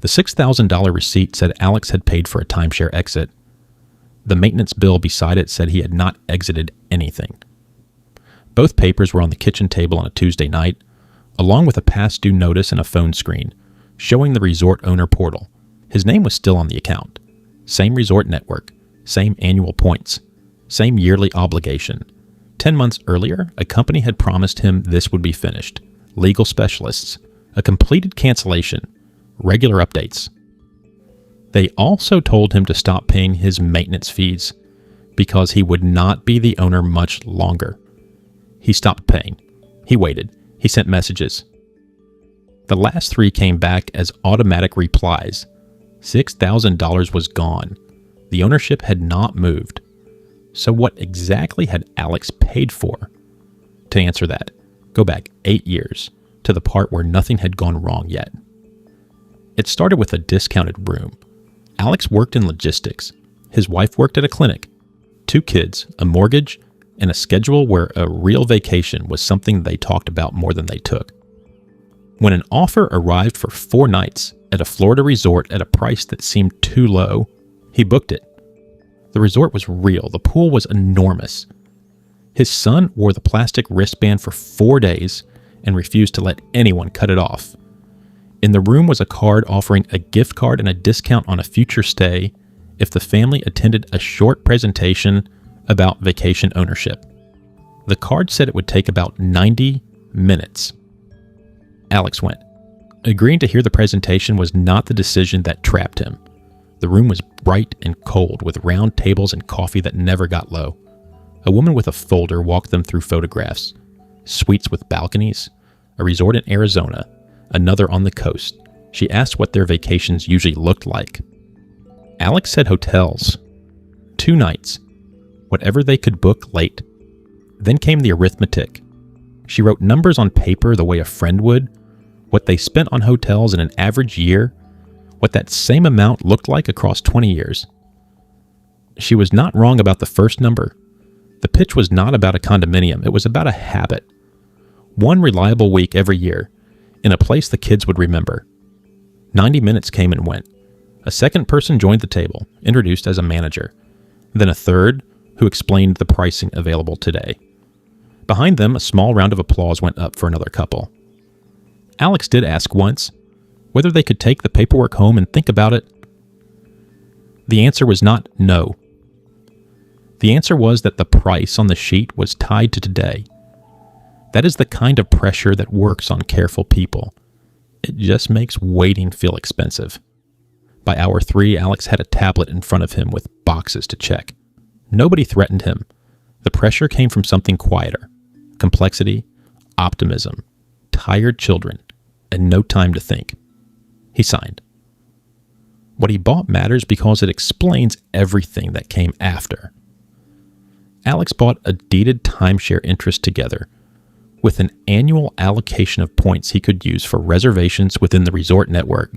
The $6,000 receipt said Alex had paid for a timeshare exit. The maintenance bill beside it said he had not exited anything. Both papers were on the kitchen table on a Tuesday night, along with a past due notice and a phone screen showing the resort owner portal. His name was still on the account. Same resort network, same annual points, same yearly obligation. 10 months earlier, a company had promised him this would be finished. Legal specialists, a completed cancellation, regular updates. They also told him to stop paying his maintenance fees because he would not be the owner much longer. He stopped paying. He waited. He sent messages. The last 3 came back as automatic replies. $6,000 was gone. The ownership had not moved. So what exactly had Alex paid for? To answer that, go back 8 years to the part where nothing had gone wrong yet. It started with a discounted room. Alex worked in logistics. His wife worked at a clinic. 2 kids, a mortgage, and a schedule where a real vacation was something they talked about more than they took. When an offer arrived for 4 nights at a Florida resort at a price that seemed too low, he booked it. The resort was real. The pool was enormous. His son wore the plastic wristband for 4 days and refused to let anyone cut it off. In the room was a card offering a gift card and a discount on a future stay if the family attended a short presentation about vacation ownership. The card said it would take about 90 minutes. Alex went. Agreeing to hear the presentation was not the decision that trapped him. The room was bright and cold with round tables and coffee that never got low. A woman with a folder walked them through photographs, suites with balconies, a resort in Arizona, another on the coast. She asked what their vacations usually looked like. Alex said hotels. 2 nights. Whatever they could book late. Then came the arithmetic. She wrote numbers on paper the way a friend would, what they spent on hotels in an average year, what that same amount looked like across 20 years. She was not wrong about the first number. The pitch was not about a condominium. It was about a habit. 1 reliable week every year, in a place the kids would remember. 90 minutes came and went. A second person joined the table, introduced as a manager. Then a third, who explained the pricing available today. Behind them, a small round of applause went up for another couple. Alex did ask once whether they could take the paperwork home and think about it. The answer was not no. The answer was that the price on the sheet was tied to today. That is the kind of pressure that works on careful people. It just makes waiting feel expensive. By hour 3, Alex had a tablet in front of him with boxes to check. Nobody threatened him. The pressure came from something quieter. Complexity, optimism, tired children, and no time to think. He signed. What he bought matters because it explains everything that came after. Alex bought a deeded timeshare interest together with an annual allocation of points he could use for reservations within the resort network.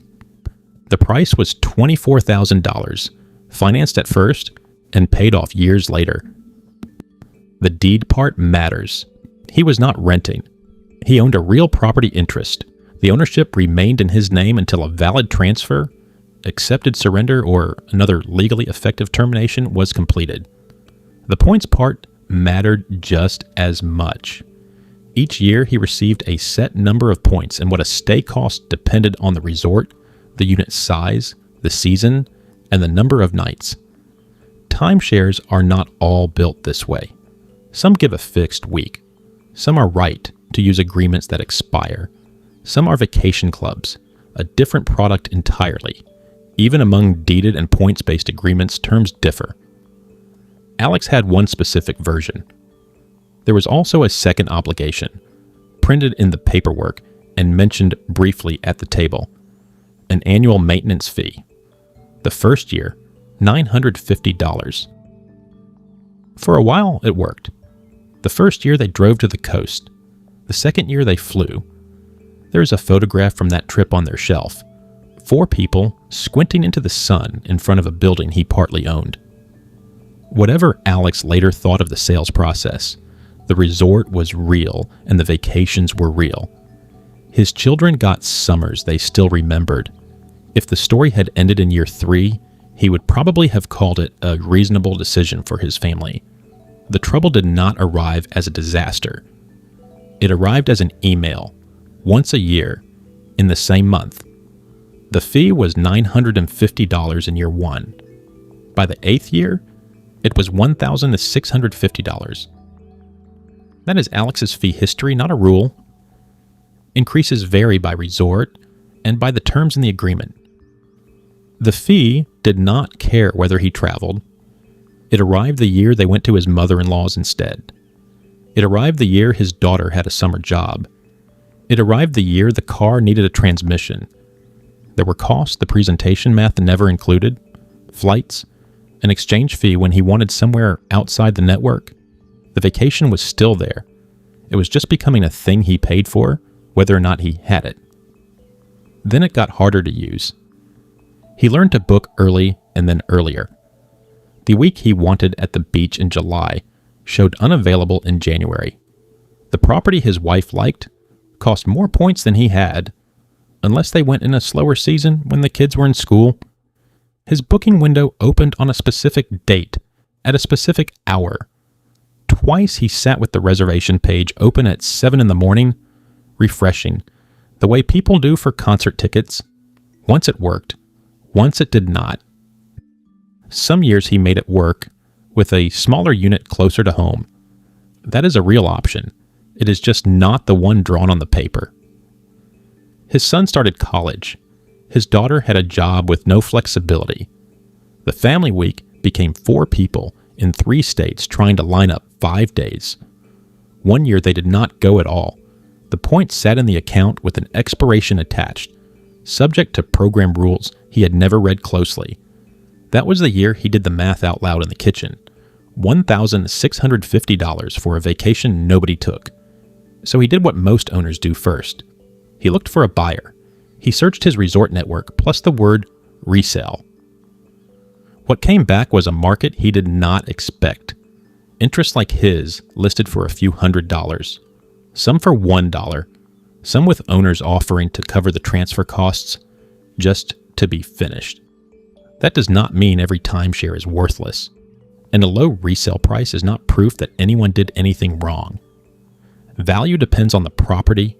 The price was $24,000, financed at first and paid off years later. The deed part matters. He was not renting. He owned a real property interest. The ownership remained in his name until a valid transfer, accepted surrender, or another legally effective termination was completed. The points part mattered just as much. Each year he received a set number of points, and what a stay cost depended on the resort, the unit size, the season, and the number of nights. Timeshares are not all built this way. Some give a fixed week. Some are right to use agreements that expire. Some are vacation clubs, a different product entirely. Even among deeded and points-based agreements, terms differ. Alex had one specific version. There was also a second obligation, printed in the paperwork and mentioned briefly at the table. An annual maintenance fee. The first year, $950. For a while, it worked. The first year, they drove to the coast. The second year, they flew. There's a photograph from that trip on their shelf. 4 people squinting into the sun in front of a building he partly owned. Whatever Alex later thought of the sales process, the resort was real and the vacations were real. His children got summers they still remembered. If the story had ended in year 3, he would probably have called it a reasonable decision for his family. The trouble did not arrive as a disaster. It arrived as an email, once a year, in the same month. The fee was $950 in year 1. By the 8th year, it was $1,650. That is Alex's fee history, not a rule. Increases vary by resort and by the terms in the agreement. The fee did not care whether he traveled. It arrived the year they went to his mother-in-law's instead. It arrived the year his daughter had a summer job. It arrived the year the car needed a transmission. There were costs the presentation math never included, flights, an exchange fee when he wanted somewhere outside the network. The vacation was still there. It was just becoming a thing he paid for, whether or not he had it. Then it got harder to use. He learned to book early and then earlier. The week he wanted at the beach in July showed unavailable in January. The property his wife liked cost more points than he had, unless they went in a slower season when the kids were in school. His booking window opened on a specific date, at a specific hour. Twice he sat with the reservation page open at 7 in the morning, refreshing, the way people do for concert tickets. Once it worked, once it did not. Some years he made it work with a smaller unit closer to home. That is a real option. It is just not the one drawn on the paper. His son started college. His daughter had a job with no flexibility. The family week became 4 people in 3 states trying to line up 5 days. One year they did not go at all. The points sat in the account with an expiration attached, subject to program rules he had never read closely. That was the year he did the math out loud in the kitchen. $1,650 for a vacation nobody took. So he did what most owners do first. He looked for a buyer. He searched his resort network plus the word resale. What came back was a market he did not expect. Interests like his listed for a few $100s, some for $1, some with owners offering to cover the transfer costs just to be finished. That does not mean every timeshare is worthless, and a low resale price is not proof that anyone did anything wrong. Value depends on the property,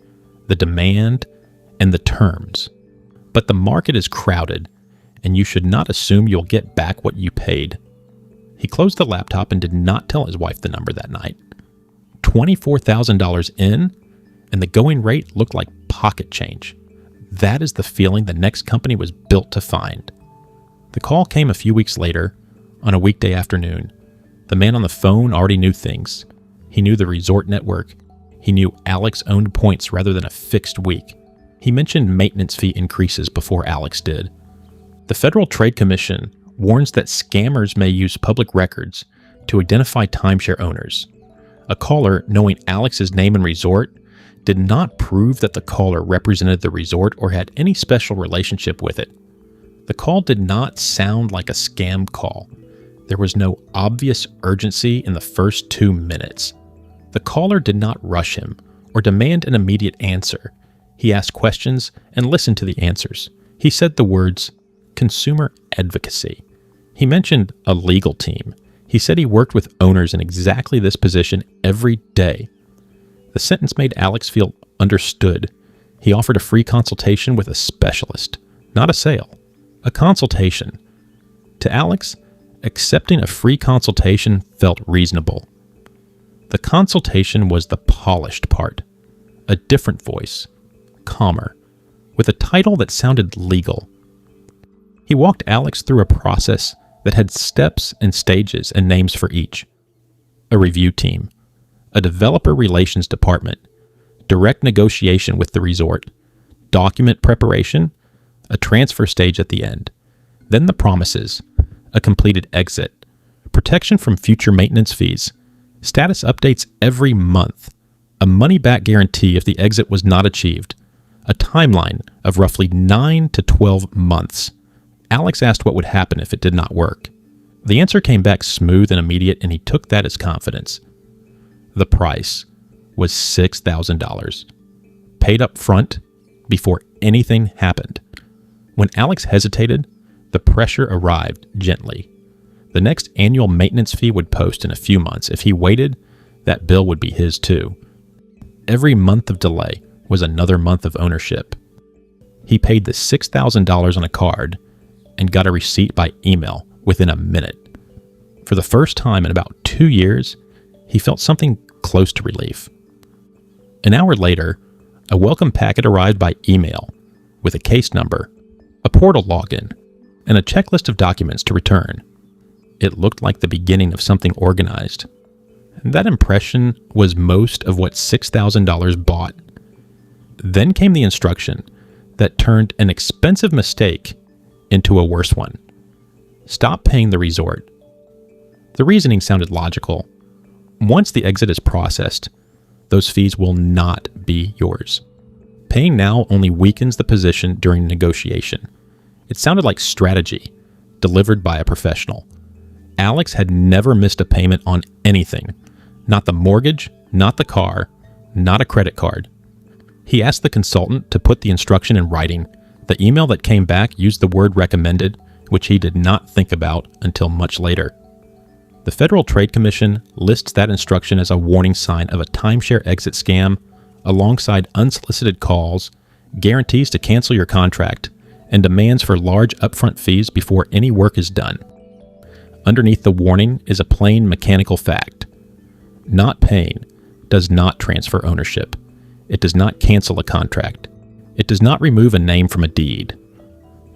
the demand, and the terms. But the market is crowded, and you should not assume you'll get back what you paid. He closed the laptop and did not tell his wife the number that night. $24,000 in, and the going rate looked like pocket change. That is the feeling the next company was built to find. The call came a few weeks later, on a weekday afternoon. The man on the phone already knew things. He knew the resort network. He knew Alex owned points rather than a fixed week. He mentioned maintenance fee increases before Alex did. The Federal Trade Commission warns that scammers may use public records to identify timeshare owners. A caller, knowing Alex's name and resort, did not prove that the caller represented the resort or had any special relationship with it. The call did not sound like a scam call. There was no obvious urgency in the first 2 minutes. The caller did not rush him or demand an immediate answer. He asked questions and listened to the answers. He said the words, consumer advocacy. He mentioned a legal team. He said he worked with owners in exactly this position every day. The sentence made Alex feel understood. He offered a free consultation with a specialist, not a sale, a consultation. To Alex, accepting a free consultation felt reasonable. The consultation was the polished part, a different voice, calmer, with a title that sounded legal. He walked Alex through a process that had steps and stages and names for each. A review team, a developer relations department, direct negotiation with the resort, document preparation, a transfer stage at the end, then the promises, a completed exit, protection from future maintenance fees, status updates every month, a money-back guarantee if the exit was not achieved, a timeline of roughly 9 to 12 months. Alex asked what would happen if it did not work. The answer came back smooth and immediate, and he took that as confidence. The price was $6,000, paid up front before anything happened. When Alex hesitated, the pressure arrived gently. The next annual maintenance fee would post in a few months. If he waited, that bill would be his too. Every month of delay was another month of ownership. He paid the $6,000 on a card and got a receipt by email within a minute. For the first time in about 2 years, he felt something close to relief. An hour later, a welcome packet arrived by email with a case number, a portal login, and a checklist of documents to return. It looked like the beginning of something organized. And that impression was most of what $6,000 bought. Then came the instruction that turned an expensive mistake into a worse one. Stop paying the resort. The reasoning sounded logical. Once the exit is processed, those fees will not be yours. Paying now only weakens the position during negotiation. It sounded like strategy, delivered by a professional. Alex had never missed a payment on anything. Not the mortgage, not the car, not a credit card. He asked the consultant to put the instruction in writing. The email that came back used the word recommended, which he did not think about until much later. The Federal Trade Commission lists that instruction as a warning sign of a timeshare exit scam, alongside unsolicited calls, guarantees to cancel your contract, and demands for large upfront fees before any work is done. Underneath the warning is a plain mechanical fact. Not paying does not transfer ownership. It does not cancel a contract. It does not remove a name from a deed.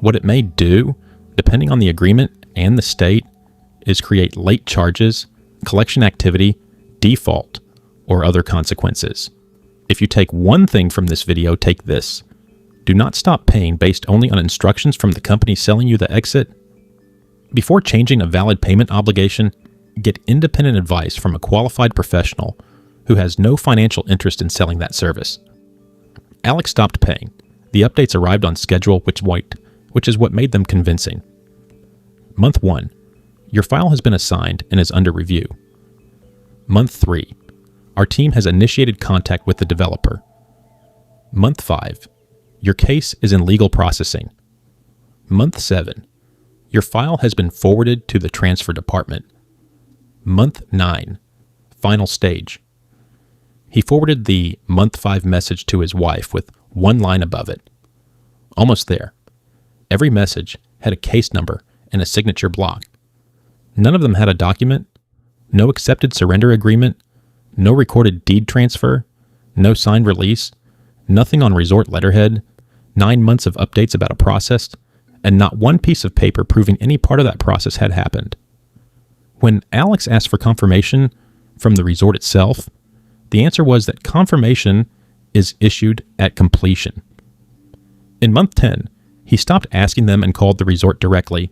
What it may do, depending on the agreement and the state, is create late charges, collection activity, default, or other consequences. If you take one thing from this video, take this. Do not stop paying based only on instructions from the company selling you the exit. Before changing a valid payment obligation, get independent advice from a qualified professional who has no financial interest in selling that service. Alex stopped paying. The updates arrived on schedule, which is what made them convincing. Month 1. Your file has been assigned and is under review. Month 3. Our team has initiated contact with the developer. Month 5. Your case is in legal processing. Month 7. Your file has been forwarded to the transfer department. Month 9. Final stage. He forwarded the month 5 message to his wife with one line above it. Almost there. Every message had a case number and a signature block. None of them had a document, no accepted surrender agreement, no recorded deed transfer, no signed release, nothing on resort letterhead, 9 months of updates about a process, and not one piece of paper proving any part of that process had happened. When Alex asked for confirmation from the resort itself, the answer was that confirmation is issued at completion. In month 10, he stopped asking them and called the resort directly.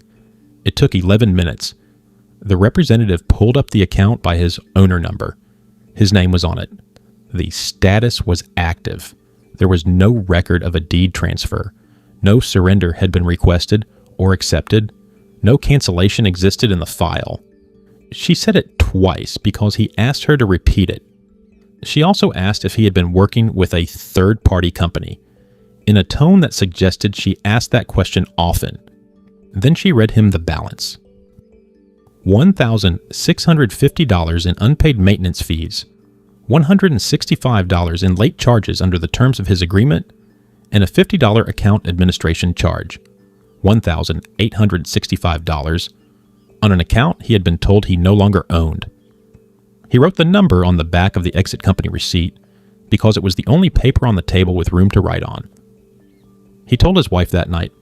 It took 11 minutes. The representative pulled up the account by his owner number. His name was on it. The status was active. There was no record of a deed transfer. No surrender had been requested or accepted. No cancellation existed in the file. She said it twice because he asked her to repeat it. She also asked if he had been working with a third-party company, in a tone that suggested she asked that question often. Then she read him the balance. $1,650 in unpaid maintenance fees, $165 in late charges under the terms of his agreement, and a $50 account administration charge, $1,865, on an account he had been told he no longer owned. He wrote the number on the back of the exit company receipt because it was the only paper on the table with room to write on. He told his wife that night.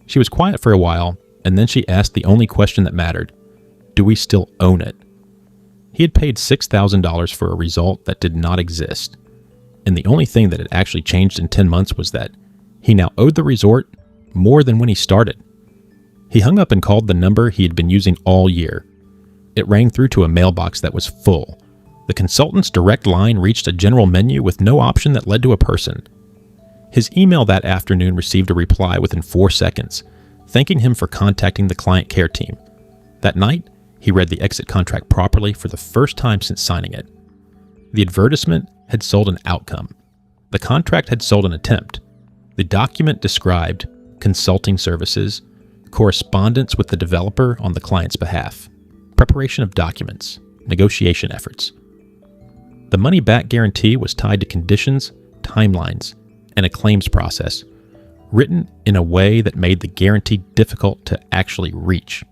She was quiet for a while, and then she asked the only question that mattered. Do we still own it? He had paid $6,000 for a result that did not exist, and the only thing that had actually changed in 10 months was that he now owed the resort more than when he started. He hung up and called the number he had been using all year. It rang through to a mailbox that was full. The consultant's direct line reached a general menu with no option that led to a person. His email that afternoon received a reply within 4 seconds, thanking him for contacting the client care team. That night, he read the exit contract properly for the first time since signing it. The advertisement had sold an outcome. The contract had sold an attempt. The document described consulting services, correspondence with the developer on the client's behalf, preparation of documents, negotiation efforts. The money-back guarantee was tied to conditions, timelines, and a claims process, written in a way that made the guarantee difficult to actually reach.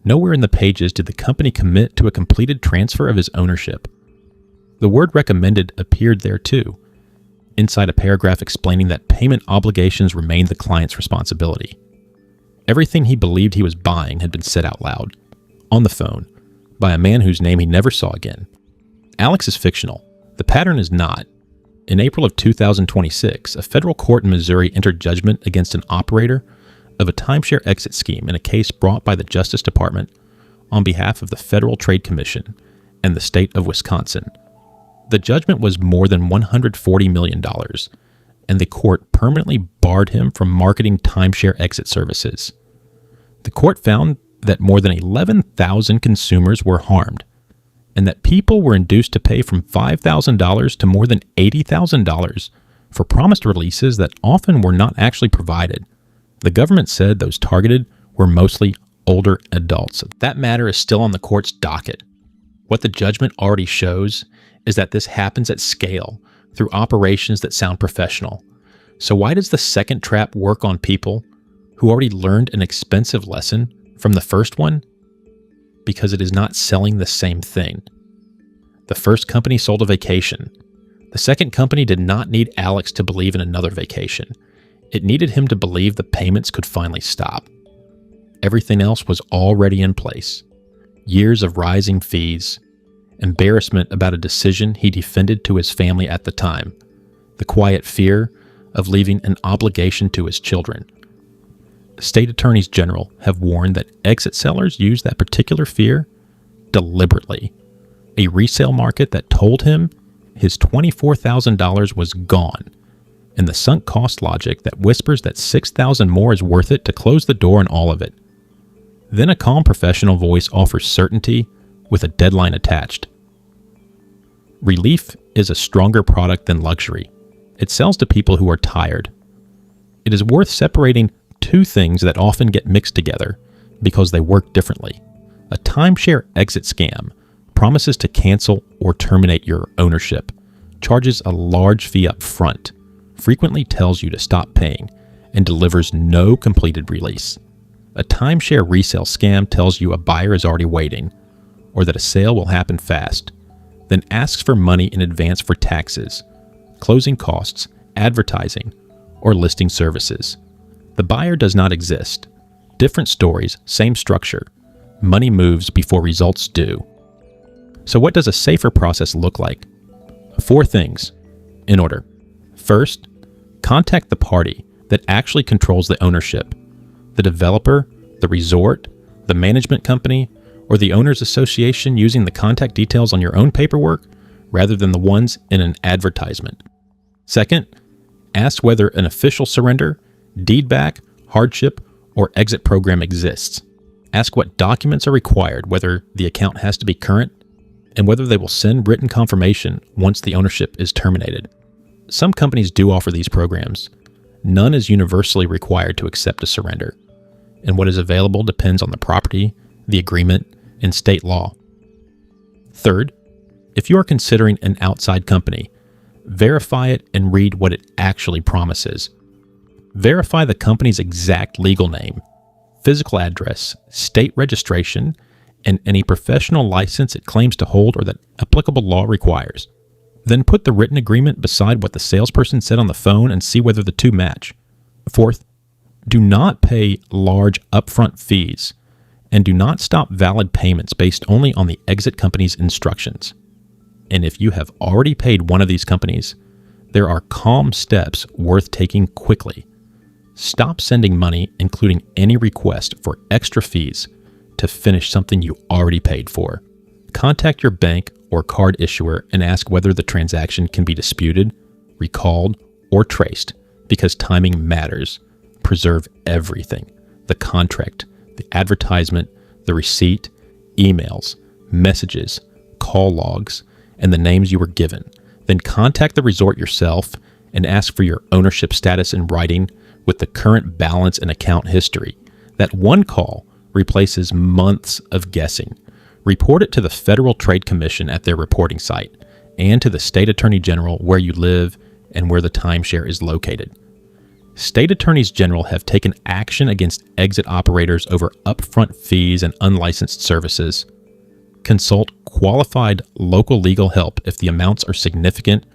Nowhere in the pages did the company commit to a completed transfer of his ownership. The word recommended appeared there too, inside a paragraph explaining that payment obligations remained the client's responsibility. Everything he believed he was buying had been said out loud, on the phone, by a man whose name he never saw again. Alex is fictional. The pattern is not. In April of 2026, a federal court in Missouri entered judgment against an operator of a timeshare exit scheme in a case brought by the Justice Department on behalf of the Federal Trade Commission and the state of Wisconsin. The judgment was more than $140 million, and the court permanently barred him from marketing timeshare exit services. The court found that more than 11,000 consumers were harmed, and that people were induced to pay from $5,000 to more than $80,000 for promised releases that often were not actually provided. The government said those targeted were mostly older adults. That matter is still on the court's docket. What the judgment already shows is that this happens at scale through operations that sound professional. So why does the second trap work on people who already learned an expensive lesson from the first one? Because it is not selling the same thing. The first company sold a vacation. The second company did not need Alex to believe in another vacation. It needed him to believe the payments could finally stop. Everything else was already in place. Years of rising fees, embarrassment about a decision he defended to his family at the time, the quiet fear of leaving an obligation to his children. State attorneys general have warned that exit sellers use that particular fear deliberately. A resale market that told him his $24,000 was gone, and the sunk cost logic that whispers that $6,000 more is worth it to close the door on all of it. Then a calm professional voice offers certainty with a deadline attached. Relief is a stronger product than luxury. It sells to people who are tired. It is worth separating two things that often get mixed together because they work differently. A timeshare exit scam promises to cancel or terminate your ownership, charges a large fee up front, frequently tells you to stop paying, and delivers no completed release. A timeshare resale scam tells you a buyer is already waiting, or that a sale will happen fast, then asks for money in advance for taxes, closing costs, advertising, or listing services. The buyer does not exist. Different stories, same structure. Money moves before results do. So what does a safer process look like? 4 things, in order. First, contact the party that actually controls the ownership. The developer, the resort, the management company, or the owner's association using the contact details on your own paperwork rather than the ones in an advertisement. Second, ask whether an official surrender, deed back, hardship, or exit program exists. Ask what documents are required, whether the account has to be current, and whether they will send written confirmation once the ownership is terminated. Some companies do offer these programs. None is universally required to accept a surrender, and what is available depends on the property, the agreement, and state law. Third, if you are considering an outside company, verify it and read what it actually promises. Verify the company's exact legal name, physical address, state registration, and any professional license it claims to hold or that applicable law requires. Then put the written agreement beside what the salesperson said on the phone and see whether the two match. Fourth, do not pay large upfront fees, and do not stop valid payments based only on the exit company's instructions. And if you have already paid one of these companies, there are calm steps worth taking quickly. Stop sending money, including any request for extra fees, to finish something you already paid for. Contact your bank or card issuer and ask whether the transaction can be disputed, recalled, or traced, because timing matters. Preserve everything: the contract, the advertisement, the receipt, emails, messages, call logs, and the names you were given. Then contact the resort yourself and ask for your ownership status in writing with the current balance and account history. That one call replaces months of guessing. Report it to the Federal Trade Commission at their reporting site and to the State Attorney General where you live and where the timeshare is located. State attorneys general have taken action against exit operators over upfront fees and unlicensed services. Consult qualified local legal help if the amounts are significant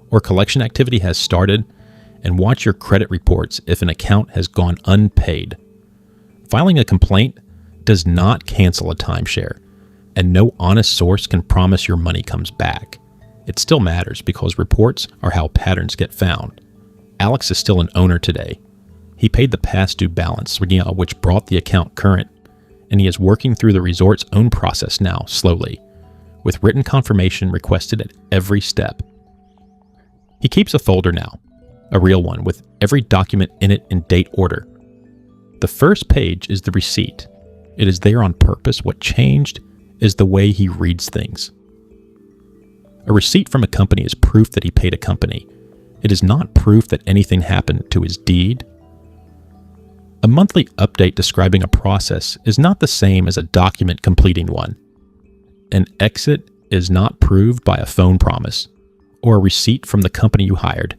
or collection activity has started, and watch your credit reports if an account has gone unpaid. Filing a complaint does not cancel a timeshare, and no honest source can promise your money comes back. It still matters because reports are how patterns get found. Alex is still an owner today. He paid the past due balance, which brought the account current, and he is working through the resort's own process now, slowly, with written confirmation requested at every step. He keeps a folder now, a real one, with every document in it in date order. The first page is the receipt. It is there on purpose. What changed is the way he reads things. A receipt from a company is proof that he paid a company. It is not proof that anything happened to his deed. A monthly update describing a process is not the same as a document completing one. An exit is not proved by a phone promise or a receipt from the company you hired.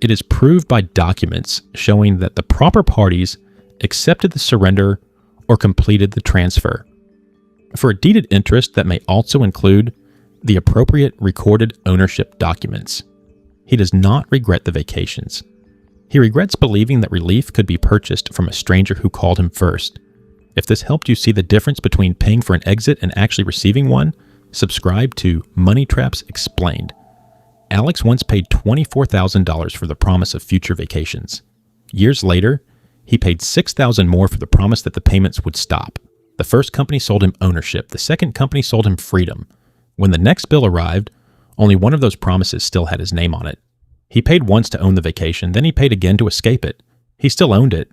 It is proved by documents showing that the proper parties accepted the surrender or completed the transfer. For a deeded interest, that may also include the appropriate recorded ownership documents. He does not regret the vacations. He regrets believing that relief could be purchased from a stranger who called him first. If this helped you see the difference between paying for an exit and actually receiving one, subscribe to Money Traps Explained. Alex once paid $24,000 for the promise of future vacations. Years later, he paid $6,000 more for the promise that the payments would stop. The first company sold him ownership. The second company sold him freedom. When the next bill arrived, only one of those promises still had his name on it. He paid once to own the vacation, then he paid again to escape it. He still owned it,